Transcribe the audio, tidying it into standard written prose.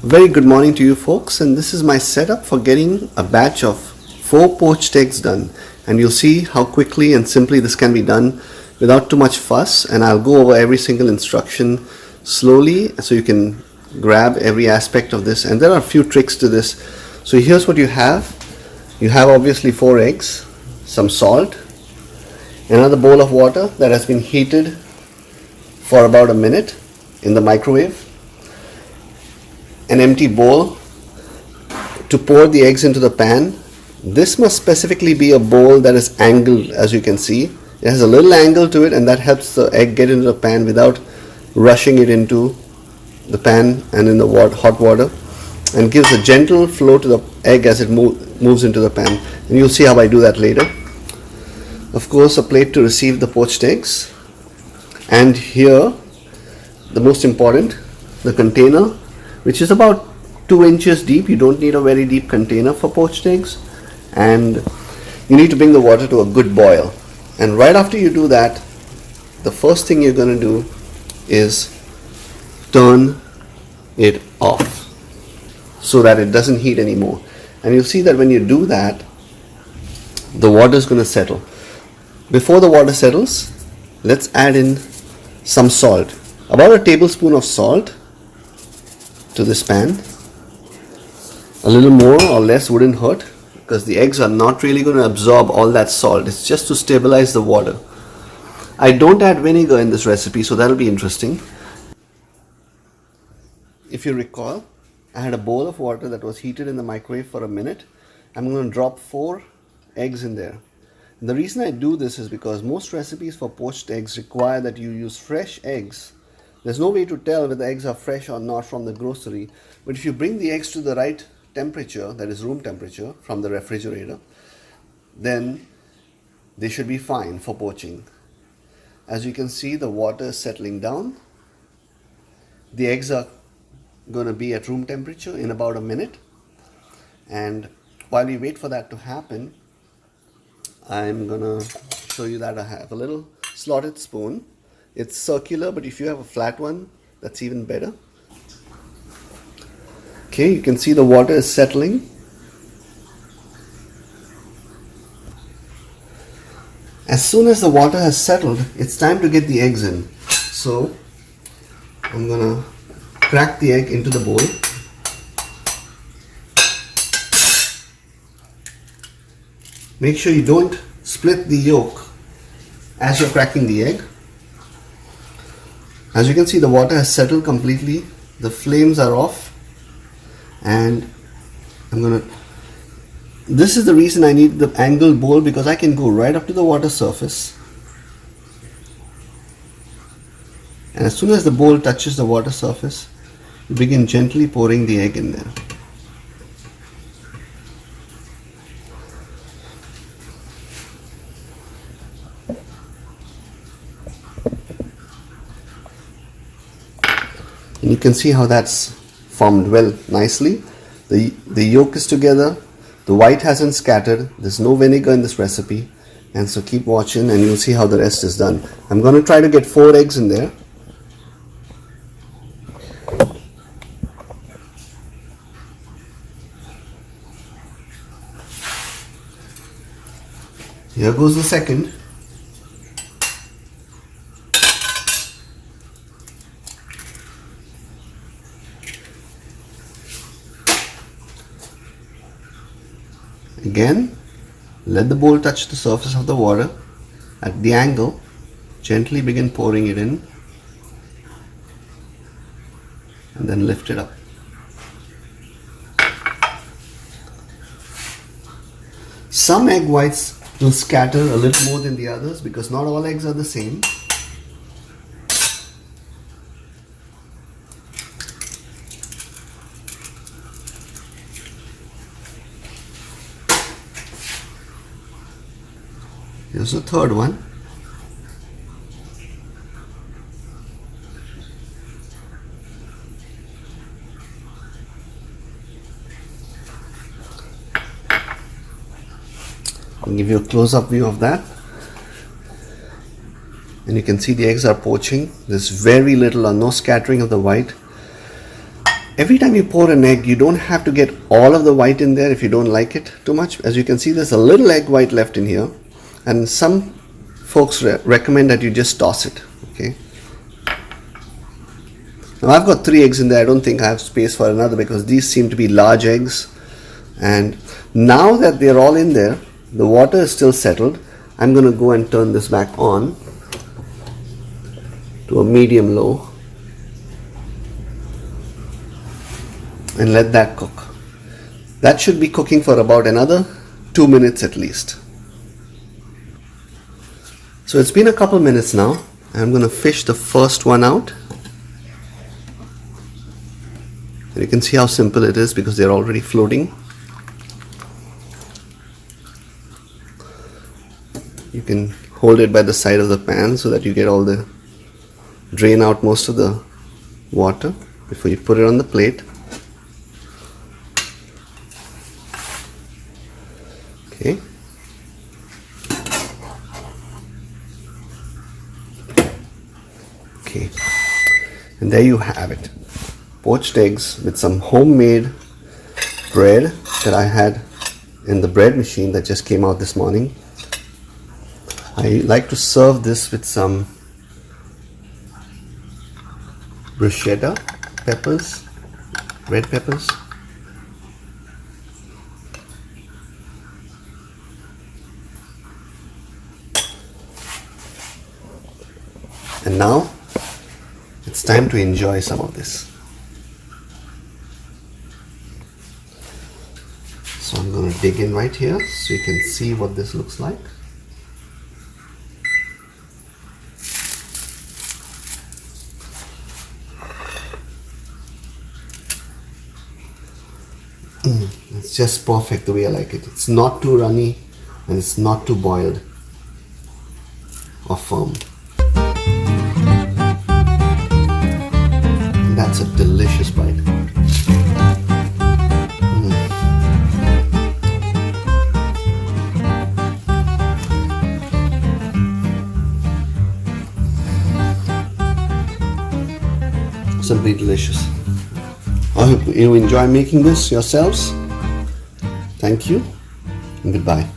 Very good morning to you folks, and this is my setup for getting a batch of 4 poached eggs done. And you'll see how quickly and simply this can be done without too much fuss, and I'll go over every single instruction slowly so you can grab every aspect of this. And there are a few tricks to this. So here's what you have. You have obviously 4 eggs, some salt, another bowl of water that has been heated for about a minute in the microwave, an empty bowl to pour the eggs into the pan. This must specifically be a bowl that is angled, as you can see. It has a little angle to it, and that helps the egg get into the pan without rushing it into the pan and in the hot water, and gives a gentle flow to the egg as it moves into the pan. And you'll see how I do that later. Of course, a plate to receive the poached eggs, and here the most important, the container, which is about 2 inches deep. You don't need a very deep container for poached eggs, and you need to bring the water to a good boil. And right after you do that, the first thing you're going to do is turn it off so that it doesn't heat anymore. And you'll see that when you do that, the water is going to settle. Before the water settles, let's add in some salt, about a tablespoon of salt to this pan. A little more or less wouldn't hurt, because the eggs are not really going to absorb all that salt. It's just to stabilize the water. I don't add vinegar in this recipe, so that'll be interesting. If you recall, I had a bowl of water that was heated in the microwave for a minute. I'm going to drop 4 eggs in there. And the reason I do this is because most recipes for poached eggs require that you use fresh eggs. There's no way to tell whether eggs are fresh or not from the grocery, but if you bring the eggs to the right temperature, that is room temperature, from the refrigerator, then they should be fine for poaching. As you can see, the water is settling down. The eggs are going to be at room temperature in about a minute, and while we wait for that to happen, I'm going to show you that I have a little slotted spoon. It's circular, but if you have a flat one, that's even better. Okay, you can see the water is settling. As soon as the water has settled, it's time to get the eggs in. So I'm gonna crack the egg into the bowl. Make sure you don't split the yolk as you're cracking the egg. As you can see, the water has settled completely. The flames are off, and this is the reason I need the angled bowl, because I can go right up to the water surface, and as soon as the bowl touches the water surface, you begin gently pouring the egg in there. And you can see how that's formed well nicely. The yolk is together, the white hasn't scattered, there's no vinegar in this recipe, and so keep watching and you'll see how the rest is done. I'm going to try to get 4 eggs in there. Here goes the second. Again, let the bowl touch the surface of the water at the angle. Gently begin pouring it in, and then lift it up. Some egg whites will scatter a little more than the others, because not all eggs are the same. Here's the third one. I'll give you a close-up view of that. And you can see the eggs are poaching. There's very little or no scattering of the white. Every time you pour an egg, you don't have to get all of the white in there if you don't like it too much. As you can see, there's a little egg white left in here, and some folks recommend that you just toss it. Okay. Now I've got 3 eggs in there. I don't think I have space for another because these seem to be large eggs. And now that they're all in there, the water is still settled. I'm going to go and turn this back on to a medium low and let that cook. That should be cooking for about another 2 minutes at least. So it's been a couple minutes now. I'm going to fish the first one out. And you can see how simple it is because they're already floating. You can hold it by the side of the pan so that you get drain out most of the water before you put it on the plate. Okay. Okay. And there you have it. Poached eggs with some homemade bread that I had in the bread machine that just came out this morning. I like to serve this with some bruschetta peppers, red peppers. And now it's time to enjoy some of this. So I'm going to dig in right here so you can see what this looks like. It's just perfect the way I like it. It's not too runny and it's not too boiled or firm. And that's a delicious bite. Simply delicious. I hope you enjoy making this yourselves. Thank you and goodbye.